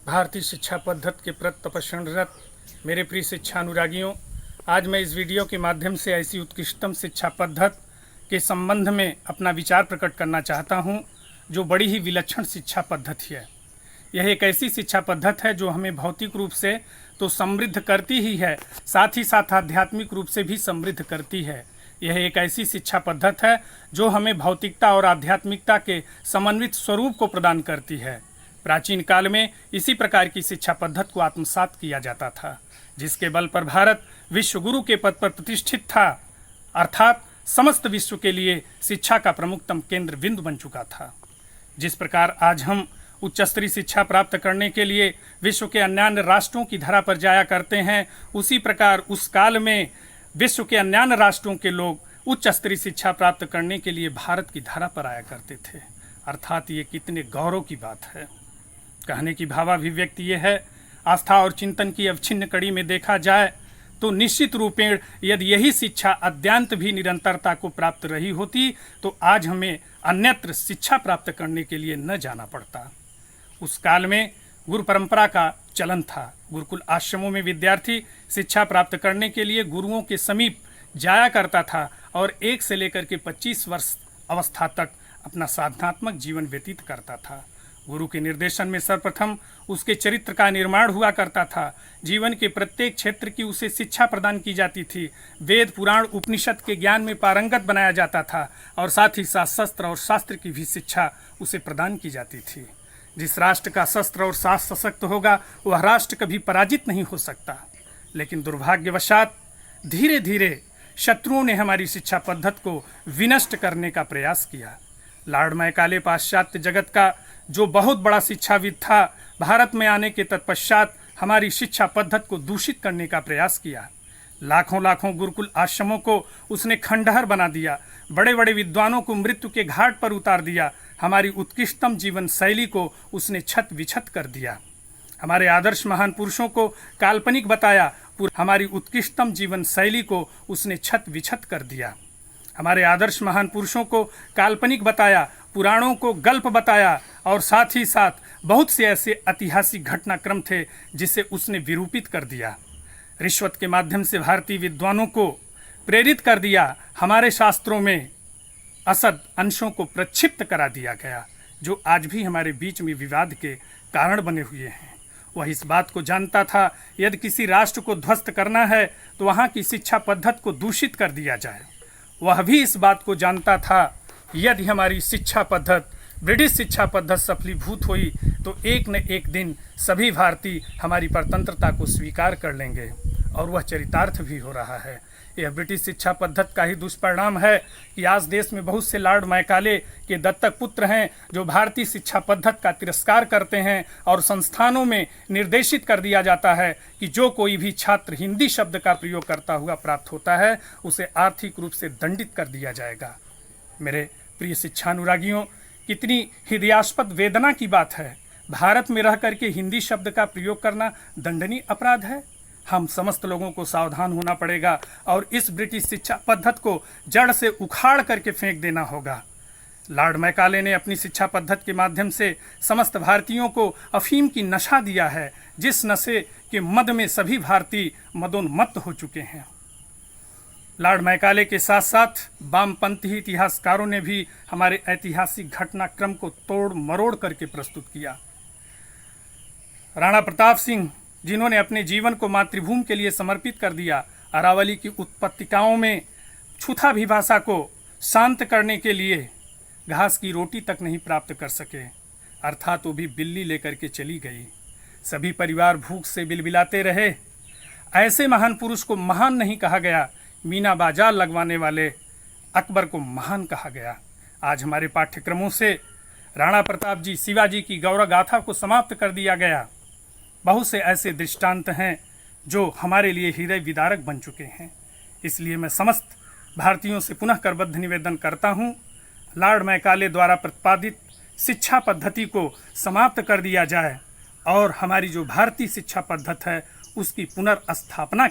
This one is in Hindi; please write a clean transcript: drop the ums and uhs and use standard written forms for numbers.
भारतीय शिक्षा पद्धति के प्रति तपस्यारत मेरे प्रिय शिक्षा अनुरागियों, आज मैं इस वीडियो के माध्यम से ऐसी उत्कृष्टतम शिक्षा पद्धति के संबंध में अपना विचार प्रकट करना चाहता हूं, जो बड़ी ही विलक्षण शिक्षा पद्धति है। यह एक ऐसी शिक्षा पद्धति है जो हमें भौतिक रूप से तो समृद्ध करती ही है, साथ ही साथ आध्यात्मिक रूप से भी समृद्ध करती है। यह एक ऐसी शिक्षा पद्धति है जो हमें भौतिकता और आध्यात्मिकता के समन्वित स्वरूप को प्रदान करती है। प्राचीन काल में इसी प्रकार की शिक्षा पद्धति को आत्मसात किया जाता था, जिसके बल पर भारत विश्व गुरु के पद पर प्रतिष्ठित था, अर्थात समस्त विश्व के लिए शिक्षा का प्रमुखतम केंद्र बिंदु बन चुका था। जिस प्रकार आज हम उच्च स्तरीय शिक्षा प्राप्त करने के लिए विश्व के अन्य राष्ट्रों की धरा पर जाया करते हैं, उसी प्रकार उस काल में विश्व के अन्य राष्ट्रों के लोग उच्च स्तरीय शिक्षा प्राप्त करने के लिए भारत की धरा पर आया करते थे। अर्थात ये कितने गौरव की बात है। कहने की भावाभिव्यक्ति ये है, आस्था और चिंतन की अवच्छिन्न कड़ी में देखा जाए तो निश्चित रूपेण यदि यही शिक्षा अद्यांत भी निरंतरता को प्राप्त रही होती तो आज हमें अन्यत्र शिक्षा प्राप्त करने के लिए न जाना पड़ता। उस काल में गुरु परंपरा का चलन था। गुरुकुल आश्रमों में विद्यार्थी शिक्षा प्राप्त करने के लिए गुरुओं के समीप जाया करता था और 1 से लेकर के 25 वर्ष अवस्था तक अपना साधनात्मक जीवन व्यतीत करता था। गुरु के निर्देशन में सर्वप्रथम उसके चरित्र का निर्माण हुआ करता था। जीवन के प्रत्येक क्षेत्र की उसे शिक्षा प्रदान की जाती थी। वेद पुराण उपनिषद के ज्ञान में पारंगत बनाया जाता था और साथ ही साथ शस्त्र और शास्त्र की भी शिक्षा उसे प्रदान की जाती थी। जिस राष्ट्र का शस्त्र और शास्त्र सशक्त होगा वह राष्ट्र कभी पराजित नहीं हो सकता। लेकिन दुर्भाग्यवशात धीरे धीरे शत्रुओं ने हमारी शिक्षा पद्धति को विनष्ट करने का प्रयास किया। लॉर्ड मैकाले पाश्चात्य जगत का जो बहुत बड़ा शिक्षाविद था, भारत में आने के तत्पश्चात हमारी शिक्षा पद्धति को दूषित करने का प्रयास किया। लाखों लाखों गुरुकुल आश्रमों को उसने खंडहर बना दिया, बड़े बड़े विद्वानों को मृत्यु के घाट पर उतार दिया। हमारी उत्कृष्टतम जीवन शैली को उसने छत विछत कर दिया। हमारे आदर्श महान पुरुषों को काल्पनिक बताया, हमारी उत्कृष्टतम जीवन शैली को उसने छत विछत कर दिया। हमारे आदर्श महान पुरुषों को काल्पनिक बताया, पुराणों को गल्प बताया और साथ ही साथ बहुत से ऐसे ऐतिहासिक घटनाक्रम थे जिसे उसने विरूपित कर दिया। रिश्वत के माध्यम से भारतीय विद्वानों को प्रेरित कर दिया। हमारे शास्त्रों में असद अंशों को प्रक्षिप्त करा दिया गया, जो आज भी हमारे बीच में विवाद के कारण बने हुए हैं। वह इस बात को जानता था, यदि किसी राष्ट्र को ध्वस्त करना है तो वहाँ की शिक्षा पद्धति को दूषित कर दिया जाए। वह भी इस बात को जानता था, यदि हमारी शिक्षा पद्धति ब्रिटिश शिक्षा पद्धति सफलीभूत हुई तो एक न एक दिन सभी भारतीय हमारी परतंत्रता को स्वीकार कर लेंगे, और वह चरितार्थ भी हो रहा है। यह ब्रिटिश शिक्षा पद्धति का ही दुष्परिणाम है कि आज देश में बहुत से लॉर्ड मैकाले के दत्तक पुत्र हैं जो भारतीय शिक्षा पद्धति का तिरस्कार करते हैं और संस्थानों में निर्देशित कर दिया जाता है कि जो कोई भी छात्र हिंदी शब्द का प्रयोग करता हुआ प्राप्त होता है उसे आर्थिक रूप से दंडित कर दिया जाएगा। मेरे प्रिय शिक्षानुरागियों, कितनी हृदयास्पद वेदना की बात है। भारत में रह करके हिंदी शब्द का प्रयोग करना दंडनीय अपराध है। हम समस्त लोगों को सावधान होना पड़ेगा और इस ब्रिटिश शिक्षा पद्धति को जड़ से उखाड़ करके फेंक देना होगा। लॉर्ड मैकाले ने अपनी शिक्षा पद्धति के माध्यम से समस्त भारतीयों को अफीम की नशा दिया है, जिस नशे के मद में सभी भारतीय मदोन्मत्त हो चुके हैं। लॉर्ड मैकाले के साथ साथ वामपंथी इतिहासकारों ने भी हमारे ऐतिहासिक घटनाक्रम को तोड़ मरोड़ करके प्रस्तुत किया। राणा प्रताप सिंह, जिन्होंने अपने जीवन को मातृभूमि के लिए समर्पित कर दिया, अरावली की उत्पत्तिकाओं में छूथा भाषा को शांत करने के लिए घास की रोटी तक नहीं प्राप्त कर सके, अर्थात वो भी बिल्ली लेकर के चली गई। सभी परिवार भूख से बिलबिलाते रहे। ऐसे महान पुरुष को महान नहीं कहा गया। मीना बाजार लगवाने वाले अकबर को महान कहा गया। आज हमारे पाठ्यक्रमों से राणा प्रताप जी, शिवाजी की गौरव गाथा को समाप्त कर दिया गया। बहुत से ऐसे दृष्टांत हैं जो हमारे लिए हृदय विदारक बन चुके हैं। इसलिए मैं समस्त भारतीयों से पुनः करबद्ध निवेदन करता हूँ, लॉर्ड मैकाले द्वारा प्रतिपादित शिक्षा पद्धति को समाप्त कर दिया जाए और हमारी जो भारतीय शिक्षा पद्धति है उसकी पुनर्स्थापना